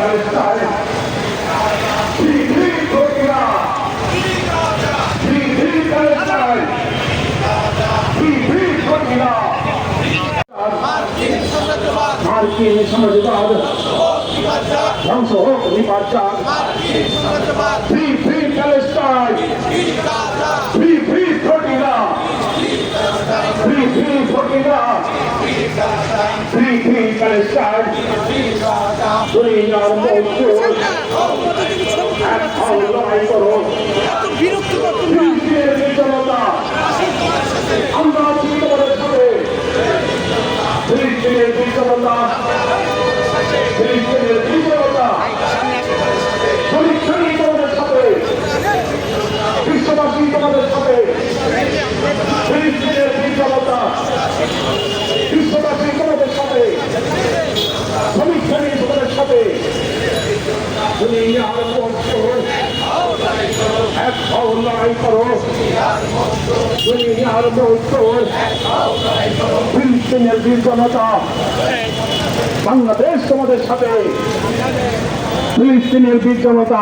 Palestine. Free Palestine. Free Palestine. Free Palestine. মার্কিন সাম্রাজ্যবাদ ধ্বংস হোক নির্বাচন। Free free Palestine, free free Florida, free free Florida, free free Palestine. দুনিয়ার মজদুর এক হাল লড়াই করো। ফিলিস্তিনের জনতা আমরা আছি তোমাদের সাথে। ফিলিস্তিনের জনতা, ফিলিস্তিনের জনতা পরীক্ষাই তোমাদের সাথে, বিশ্ববাসী তোমাদের সাথে। ফিলিস্তিনের জনতা, বিশ্ববাসী তোমাদের সাথে, পরীক্ষাই তোমাদের সাথে। দুনিয়ার মজদুর এক হাল লড়াই করো। দুনিয়ার মজদুর ফিলিস্তিনের জনতা, বাংলাদেশ তোমাদের সাথে। ফিলিস্তিনের জনতা।